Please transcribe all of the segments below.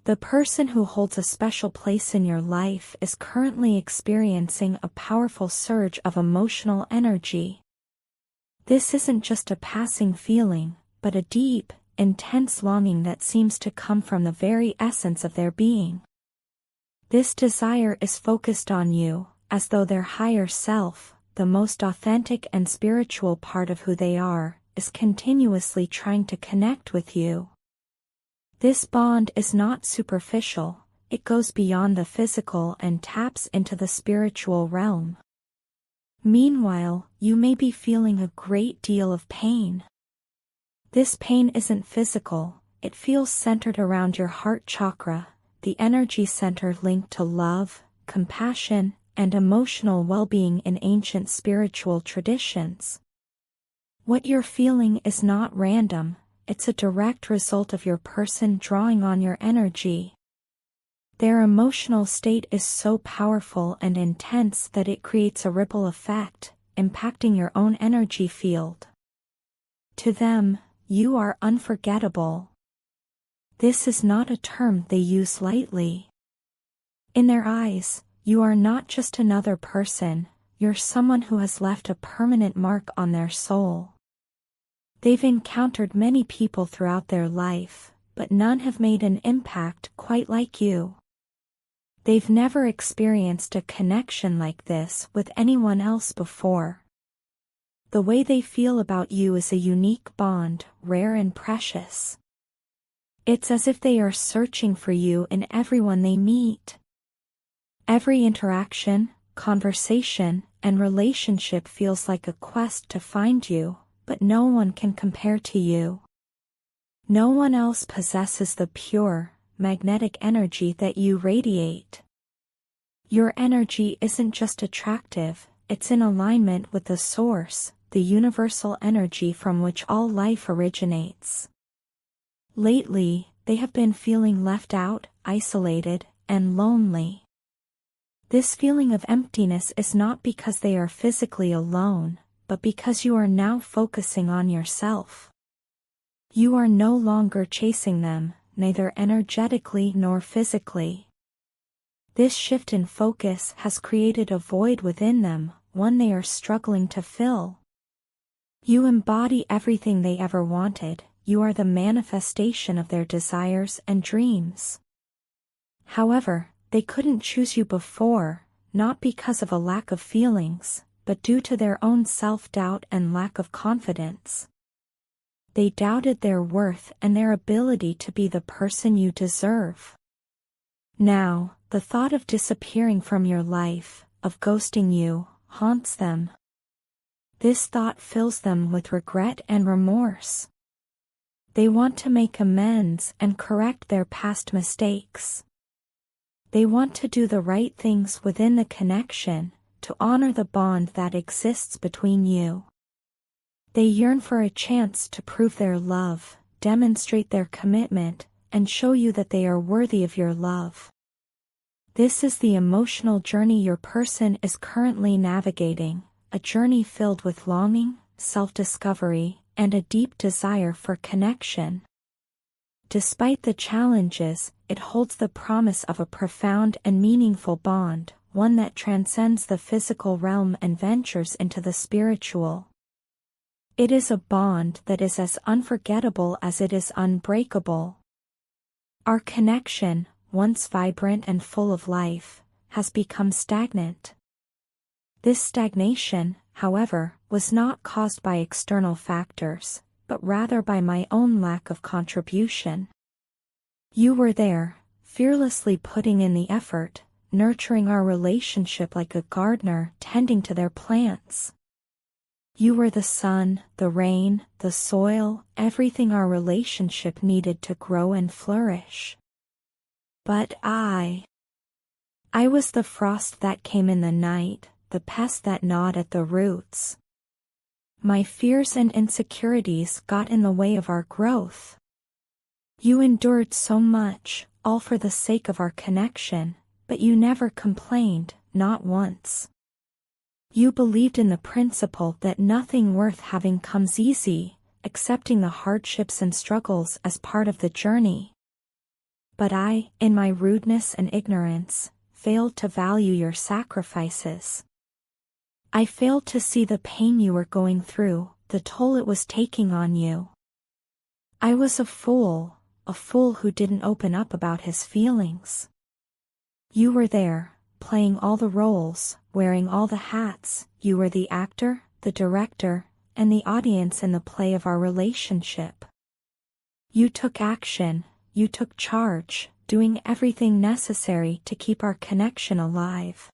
The person who holds a special place in your life is currently experiencing a powerful surge of emotional energy. This isn't just a passing feeling, but a deep, intense longing that seems to come from the very essence of their being. This desire is focused on you, as though their higher self, the most authentic and spiritual part of who they are, is continuously trying to connect with you. This bond is not superficial, it goes beyond the physical and taps into the spiritual realm. Meanwhile, you may be feeling a great deal of pain. This pain isn't physical, it feels centered around your heart chakra, the energy center linked to love, compassion, and emotional well-being in ancient spiritual traditions. What you're feeling is not random. It's a direct result of your person drawing on your energy. Their emotional state is so powerful and intense that it creates a ripple effect, impacting your own energy field. To them, you are unforgettable. This is not a term they use lightly. In their eyes, you are not just another person, you're someone who has left a permanent mark on their soul. They've encountered many people throughout their life, but none have made an impact quite like you. They've never experienced a connection like this with anyone else before. The way they feel about you is a unique bond, rare and precious. It's as if they are searching for you in everyone they meet. Every interaction, conversation, and relationship feels like a quest to find you. But no one can compare to you. No one else possesses the pure, magnetic energy that you radiate. Your energy isn't just attractive, it's in alignment with the source, the universal energy from which all life originates. Lately, they have been feeling left out, isolated, and lonely. This feeling of emptiness is not because they are physically alone, but because you are now focusing on yourself. You are no longer chasing them, neither energetically nor physically. This shift in focus has created a void within them, one they are struggling to fill. You embody everything they ever wanted, you are the manifestation of their desires and dreams. However, they couldn't choose you before, not because of a lack of feelings, but due to their own self-doubt and lack of confidence. They doubted their worth and their ability to be the person you deserve. Now, the thought of disappearing from your life, of ghosting you, haunts them. This thought fills them with regret and remorse. They want to make amends and correct their past mistakes. They want to do the right things within the connection, to honor the bond that exists between you. They yearn for a chance to prove their love, demonstrate their commitment, and show you that they are worthy of your love. This is the emotional journey your person is currently navigating, a journey filled with longing, self-discovery, and a deep desire for connection. Despite the challenges, it holds the promise of a profound and meaningful bond, one that transcends the physical realm and ventures into the spiritual. It is a bond that is as unforgettable as it is unbreakable. Our connection, once vibrant and full of life, has become stagnant. This stagnation, however, was not caused by external factors, but rather by my own lack of contribution. You were there, fearlessly putting in the effort, nurturing our relationship like a gardener tending to their plants. You were the sun, the rain, the soil, everything our relationship needed to grow and flourish. But I was the frost that came in the night, the pest that gnawed at the roots. My fears and insecurities got in the way of our growth. You endured so much, all for the sake of our connection, but you never complained, not once. You believed in the principle that nothing worth having comes easy, accepting the hardships and struggles as part of the journey. But I, in my rudeness and ignorance, failed to value your sacrifices. I failed to see the pain you were going through, the toll it was taking on you. I was a fool who didn't open up about his feelings. You were there, playing all the roles, wearing all the hats. You were the actor, the director, and the audience in the play of our relationship. You took action, you took charge, doing everything necessary to keep our connection alive.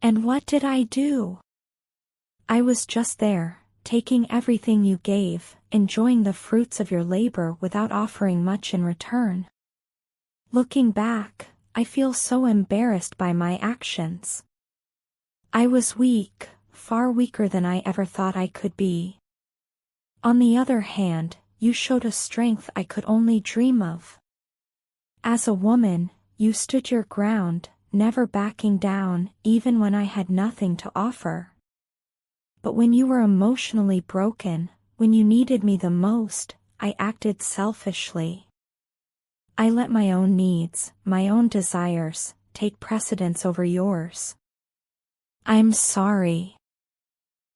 And what did I do? I was just there, taking everything you gave, enjoying the fruits of your labor without offering much in return. Looking back, I feel so embarrassed by my actions. I was weak, far weaker than I ever thought I could be. On the other hand, you showed a strength I could only dream of. As a woman, you stood your ground, never backing down, even when I had nothing to offer. But when you were emotionally broken, when you needed me the most, I acted selfishly. I let my own needs, my own desires, take precedence over yours. I'm sorry.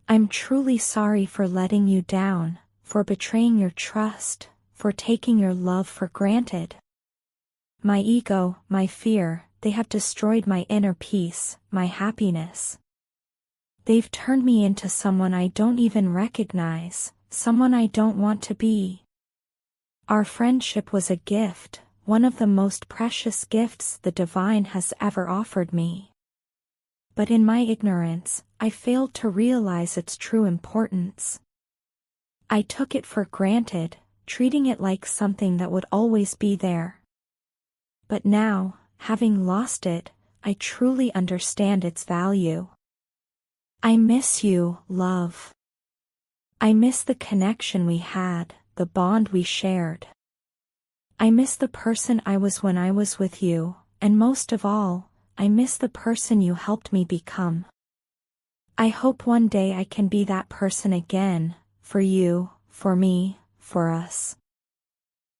I'm truly sorry for letting you down, for betraying your trust, for taking your love for granted. My ego, my fear, they have destroyed my inner peace, my happiness. They've turned me into someone I don't even recognize, someone I don't want to be. Our friendship was a gift, one of the most precious gifts the divine has ever offered me. But in my ignorance, I failed to realize its true importance. I took it for granted, treating it like something that would always be there. But now, having lost it, I truly understand its value. I miss you, love. I miss the connection we had, the bond we shared. I miss the person I was when I was with you, and most of all, I miss the person you helped me become. I hope one day I can be that person again, for you, for me, for us.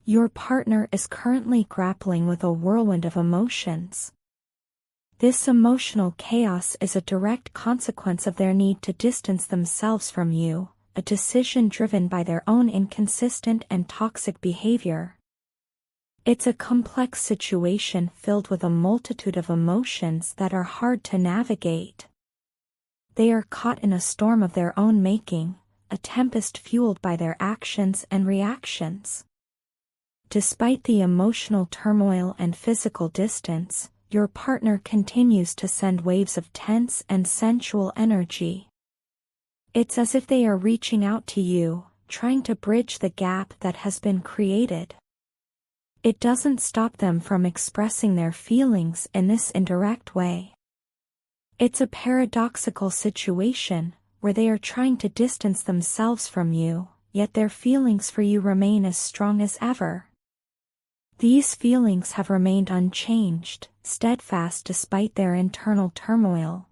Your partner is currently grappling with a whirlwind of emotions. This emotional chaos is a direct consequence of their need to distance themselves from you, a decision driven by their own inconsistent and toxic behavior. It's a complex situation filled with a multitude of emotions that are hard to navigate. They are caught in a storm of their own making, a tempest fueled by their actions and reactions. Despite the emotional turmoil and physical distance, your partner continues to send waves of tense and sensual energy. It's as if they are reaching out to you, trying to bridge the gap that has been created. It doesn't stop them from expressing their feelings in this indirect way. It's a paradoxical situation, where they are trying to distance themselves from you, yet their feelings for you remain as strong as ever. These feelings have remained unchanged, steadfast despite their internal turmoil.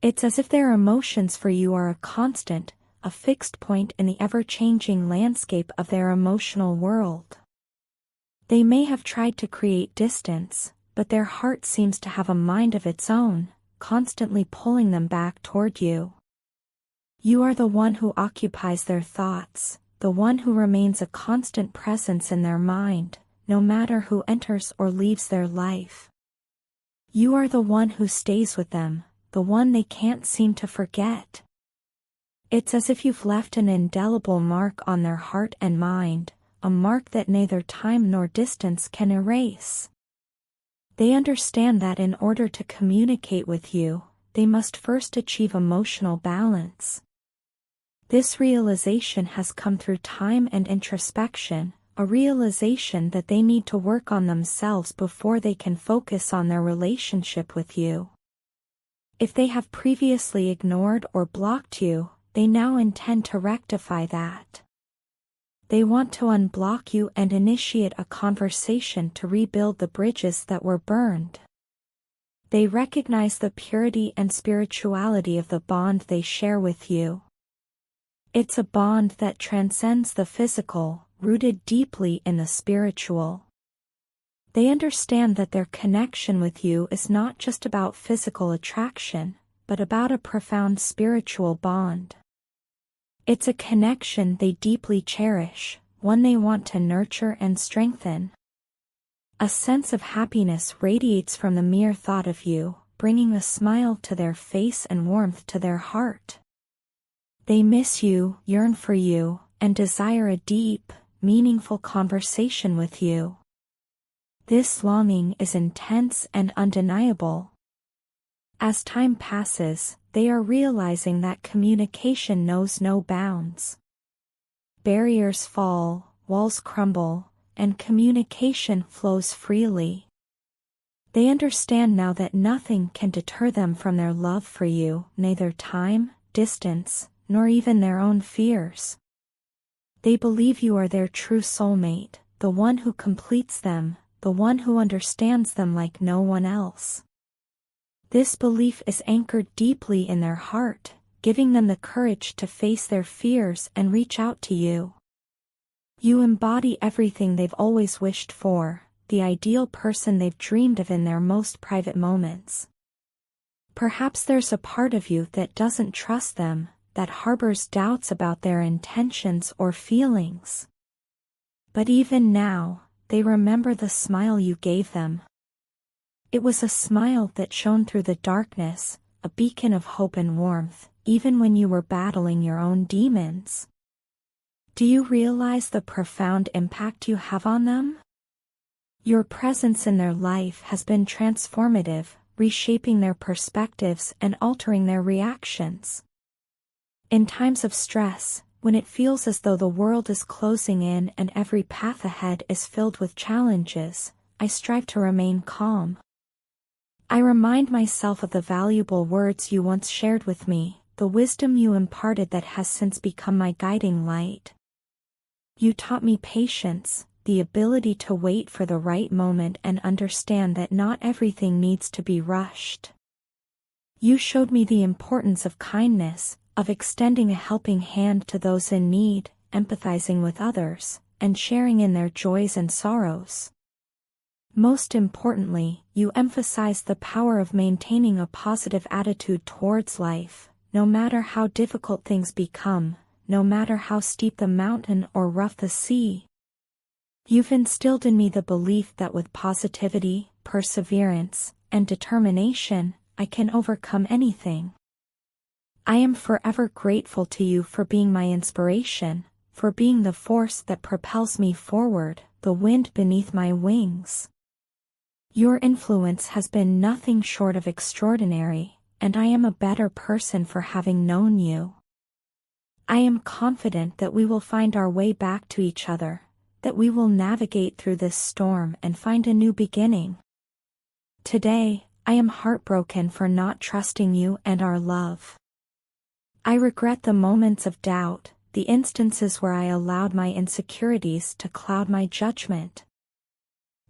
It's as if their emotions for you are a constant, a fixed point in the ever-changing landscape of their emotional world. They may have tried to create distance, but their heart seems to have a mind of its own, constantly pulling them back toward you. You are the one who occupies their thoughts, the one who remains a constant presence in their mind, no matter who enters or leaves their life. You are the one who stays with them, the one they can't seem to forget. It's as if you've left an indelible mark on their heart and mind, a mark that neither time nor distance can erase. They understand that in order to communicate with you, they must first achieve emotional balance. This realization has come through time and introspection, a realization that they need to work on themselves before they can focus on their relationship with you. If they have previously ignored or blocked you, they now intend to rectify that. They want to unblock you and initiate a conversation to rebuild the bridges that were burned. They recognize the purity and spirituality of the bond they share with you. It's a bond that transcends the physical, rooted deeply in the spiritual. They understand that their connection with you is not just about physical attraction, but about a profound spiritual bond. It's a connection they deeply cherish, one they want to nurture and strengthen. A sense of happiness radiates from the mere thought of you, bringing a smile to their face and warmth to their heart. They miss you, yearn for you, and desire a deep, meaningful conversation with you. This longing is intense and undeniable. As time passes, they are realizing that communication knows no bounds. Barriers fall, walls crumble, and communication flows freely. They understand now that nothing can deter them from their love for you, neither time, distance, nor even their own fears. They believe you are their true soulmate, the one who completes them, the one who understands them like no one else. This belief is anchored deeply in their heart, giving them the courage to face their fears and reach out to you. You embody everything they've always wished for, the ideal person they've dreamed of in their most private moments. Perhaps there's a part of you that doesn't trust them, that harbors doubts about their intentions or feelings. But even now, they remember the smile you gave them. It was a smile that shone through the darkness, a beacon of hope and warmth, even when you were battling your own demons. Do you realize the profound impact you have on them? Your presence in their life has been transformative, reshaping their perspectives and altering their reactions. In times of stress, when it feels as though the world is closing in and every path ahead is filled with challenges, I strive to remain calm. I remind myself of the valuable words you once shared with me, the wisdom you imparted that has since become my guiding light. You taught me patience, the ability to wait for the right moment and understand that not everything needs to be rushed. You showed me the importance of kindness, of extending a helping hand to those in need, empathizing with others, and sharing in their joys and sorrows. Most importantly, you emphasized the power of maintaining a positive attitude towards life, no matter how difficult things become, no matter how steep the mountain or rough the sea. You've instilled in me the belief that with positivity, perseverance, and determination, I can overcome anything. I am forever grateful to you for being my inspiration, for being the force that propels me forward, the wind beneath my wings. Your influence has been nothing short of extraordinary, and I am a better person for having known you. I am confident that we will find our way back to each other, that we will navigate through this storm and find a new beginning. Today, I am heartbroken for not trusting you and our love. I regret the moments of doubt, the instances where I allowed my insecurities to cloud my judgment.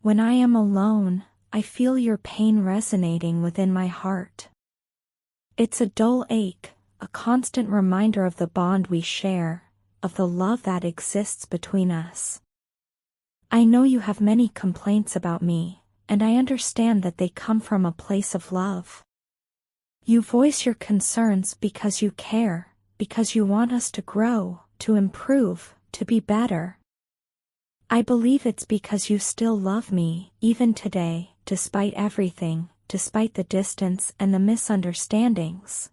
When I am alone, I feel your pain resonating within my heart. It's a dull ache, a constant reminder of the bond we share, of the love that exists between us. I know you have many complaints about me, and I understand that they come from a place of love. You voice your concerns because you care, because you want us to grow, to improve, to be better. I believe it's because you still love me, even today, despite everything, despite the distance and the misunderstandings.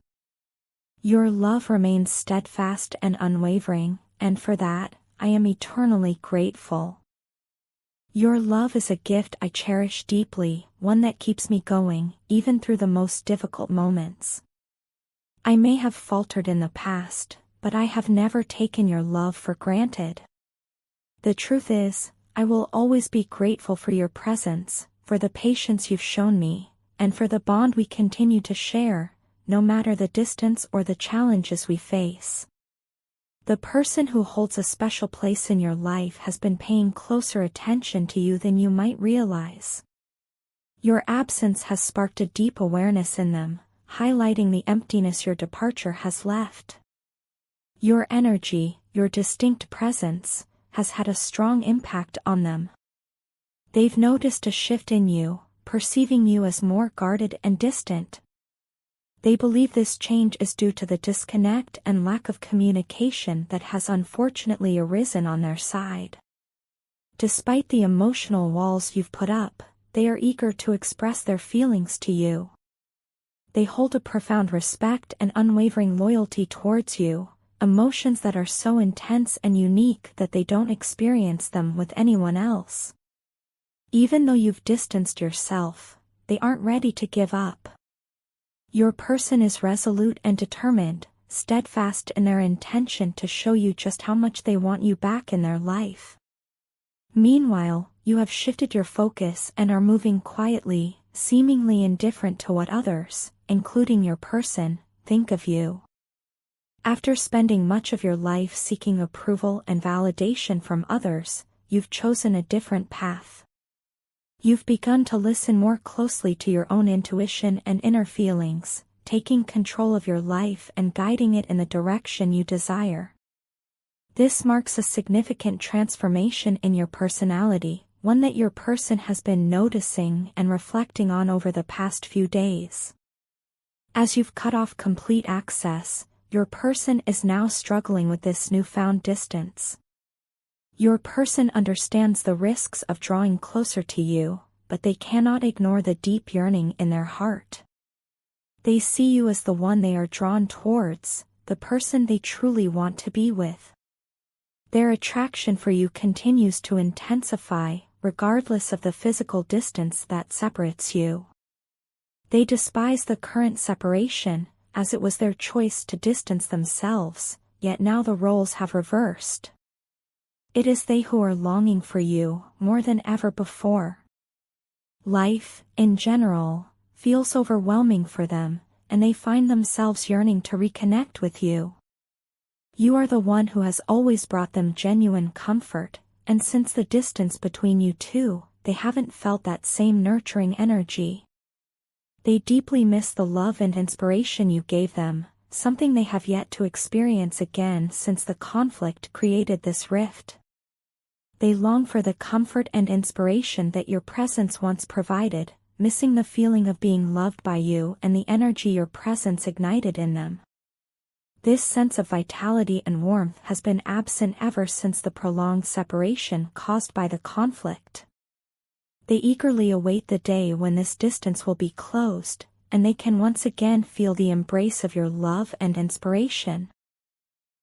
Your love remains steadfast and unwavering, and for that, I am eternally grateful. Your love is a gift I cherish deeply, one that keeps me going, even through the most difficult moments. I may have faltered in the past, but I have never taken your love for granted. The truth is, I will always be grateful for your presence, for the patience you've shown me, and for the bond we continue to share, no matter the distance or the challenges we face. The person who holds a special place in your life has been paying closer attention to you than you might realize. Your absence has sparked a deep awareness in them, highlighting the emptiness your departure has left. Your energy, your distinct presence, has had a strong impact on them. They've noticed a shift in you, perceiving you as more guarded and distant. They believe this change is due to the disconnect and lack of communication that has unfortunately arisen on their side. Despite the emotional walls you've put up, they are eager to express their feelings to you. They hold a profound respect and unwavering loyalty towards you, emotions that are so intense and unique that they don't experience them with anyone else. Even though you've distanced yourself, they aren't ready to give up. Your person is resolute and determined, steadfast in their intention to show you just how much they want you back in their life. Meanwhile, you have shifted your focus and are moving quietly, seemingly indifferent to what others, including your person, think of you. After spending much of your life seeking approval and validation from others, you've chosen a different path. You've begun to listen more closely to your own intuition and inner feelings, taking control of your life and guiding it in the direction you desire. This marks a significant transformation in your personality, one that your person has been noticing and reflecting on over the past few days. As you've cut off complete access, your person is now struggling with this newfound distance. Your person understands the risks of drawing closer to you, but they cannot ignore the deep yearning in their heart. They see you as the one they are drawn towards, the person they truly want to be with. Their attraction for you continues to intensify, regardless of the physical distance that separates you. They despise the current separation, as it was their choice to distance themselves, yet now the roles have reversed. It is they who are longing for you, more than ever before. Life, in general, feels overwhelming for them, and they find themselves yearning to reconnect with you. You are the one who has always brought them genuine comfort, and since the distance between you two, they haven't felt that same nurturing energy. They deeply miss the love and inspiration you gave them, something they have yet to experience again since the conflict created this rift. They long for the comfort and inspiration that your presence once provided, missing the feeling of being loved by you and the energy your presence ignited in them. This sense of vitality and warmth has been absent ever since the prolonged separation caused by the conflict. They eagerly await the day when this distance will be closed, and they can once again feel the embrace of your love and inspiration.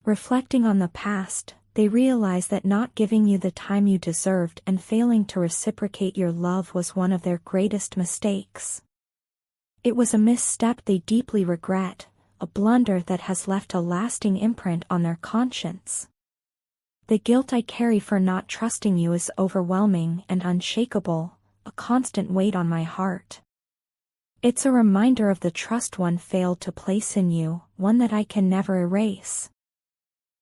Reflecting on the past, they realize that not giving you the time you deserved and failing to reciprocate your love was one of their greatest mistakes. It was a misstep they deeply regret, a blunder that has left a lasting imprint on their conscience. The guilt I carry for not trusting you is overwhelming and unshakable, a constant weight on my heart. It's a reminder of the trust one failed to place in you, one that I can never erase.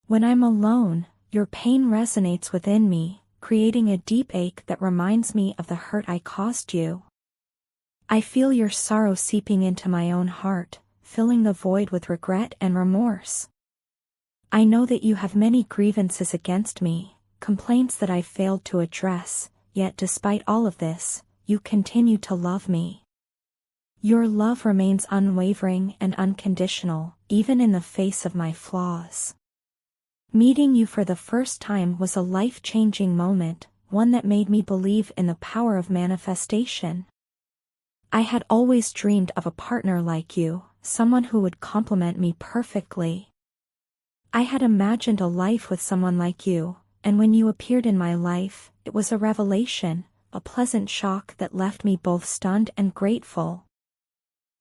When I'm alone, your pain resonates within me, creating a deep ache that reminds me of the hurt I caused you. I feel your sorrow seeping into my own heart, filling the void with regret and remorse. I know that you have many grievances against me, complaints that I failed to address, yet despite all of this, you continue to love me. Your love remains unwavering and unconditional, even in the face of my flaws. Meeting you for the first time was a life-changing moment, one that made me believe in the power of manifestation. I had always dreamed of a partner like you, someone who would complement me perfectly. I had imagined a life with someone like you, and when you appeared in my life, it was a revelation, a pleasant shock that left me both stunned and grateful.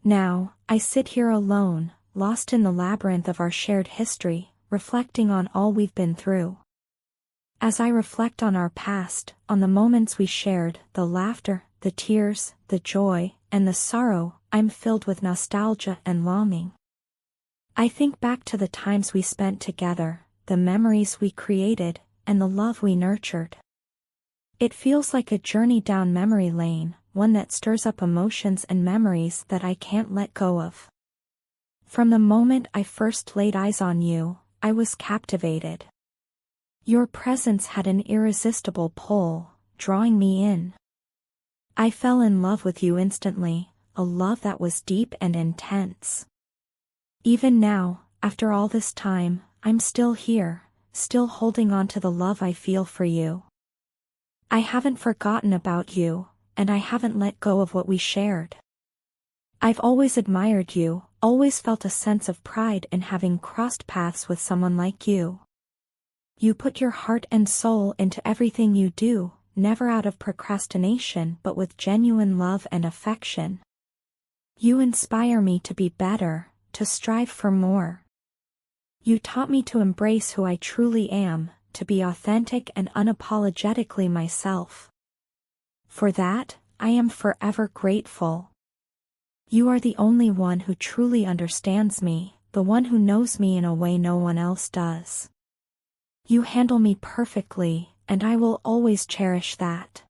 Now, I sit here alone, lost in the labyrinth of our shared history, reflecting on all we've been through. As I reflect on our past, on the moments we shared, the laughter, the tears, the joy, and the sorrow, I'm filled with nostalgia and longing. I think back to the times we spent together, the memories we created, and the love we nurtured. It feels like a journey down memory lane, one that stirs up emotions and memories that I can't let go of. From the moment I first laid eyes on you, I was captivated. Your presence had an irresistible pull, drawing me in. I fell in love with you instantly, a love that was deep and intense. Even now, after all this time, I'm still here, still holding on to the love I feel for you. I haven't forgotten about you, and I haven't let go of what we shared. I've always admired you, always felt a sense of pride in having crossed paths with someone like you. You put your heart and soul into everything you do, never out of procrastination but with genuine love and affection. You inspire me to be better, to strive for more. You taught me to embrace who I truly am, to be authentic and unapologetically myself. For that, I am forever grateful. You are the only one who truly understands me, the one who knows me in a way no one else does. You handle me perfectly, and I will always cherish that.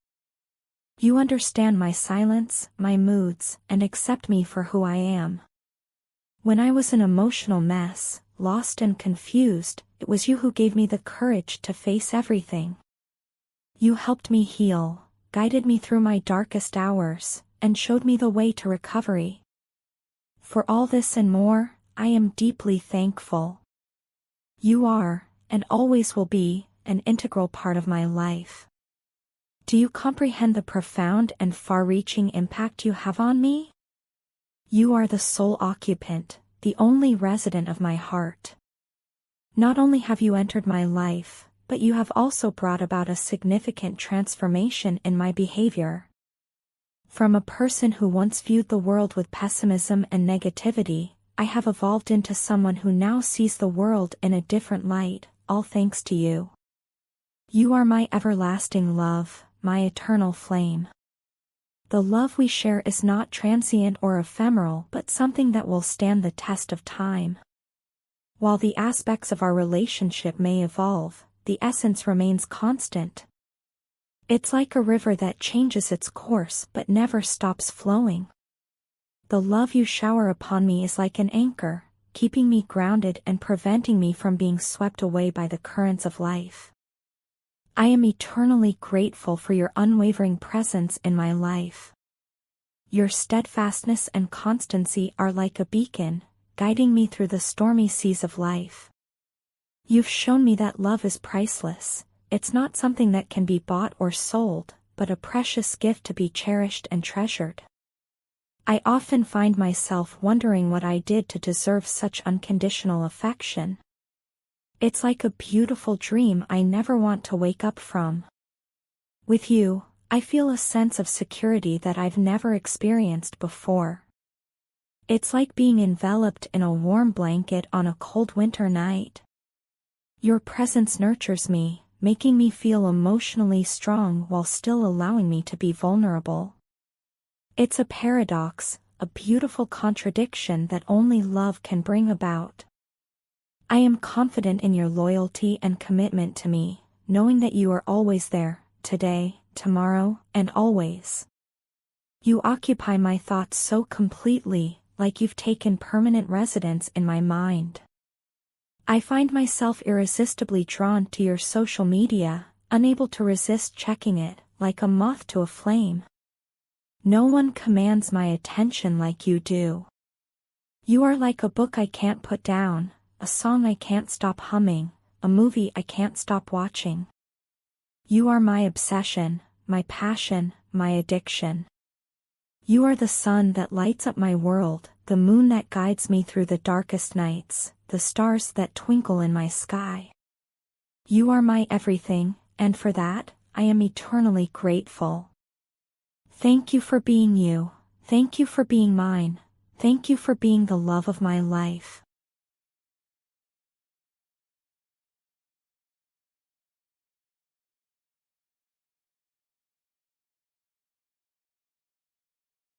You understand my silence, my moods, and accept me for who I am. When I was an emotional mess, lost and confused, it was you who gave me the courage to face everything. You helped me heal, guided me through my darkest hours, and showed me the way to recovery. For all this and more, I am deeply thankful. You are, and always will be, an integral part of my life. Do you comprehend the profound and far-reaching impact you have on me? You are the sole occupant, the only resident of my heart. Not only have you entered my life, but you have also brought about a significant transformation in my behavior. From a person who once viewed the world with pessimism and negativity, I have evolved into someone who now sees the world in a different light, all thanks to you. You are my everlasting love, my eternal flame. The love we share is not transient or ephemeral but something that will stand the test of time. While the aspects of our relationship may evolve, the essence remains constant. It's like a river that changes its course but never stops flowing. The love you shower upon me is like an anchor, keeping me grounded and preventing me from being swept away by the currents of life. I am eternally grateful for your unwavering presence in my life. Your steadfastness and constancy are like a beacon, guiding me through the stormy seas of life. You've shown me that love is priceless. It's not something that can be bought or sold, but a precious gift to be cherished and treasured. I often find myself wondering what I did to deserve such unconditional affection. It's like a beautiful dream I never want to wake up from. With you, I feel a sense of security that I've never experienced before. It's like being enveloped in a warm blanket on a cold winter night. Your presence nurtures me, making me feel emotionally strong while still allowing me to be vulnerable. It's a paradox, a beautiful contradiction that only love can bring about. I am confident in your loyalty and commitment to me, knowing that you are always there, today, tomorrow, and always. You occupy my thoughts so completely, like you've taken permanent residence in my mind. I find myself irresistibly drawn to your social media, unable to resist checking it, like a moth to a flame. No one commands my attention like you do. You are like a book I can't put down, a song I can't stop humming, a movie I can't stop watching. You are my obsession, my passion, my addiction. You are the sun that lights up my world, the moon that guides me through the darkest nights, the stars that twinkle in my sky. You are my everything, and for that, I am eternally grateful. Thank you for being you. Thank you for being mine. Thank you for being the love of my life.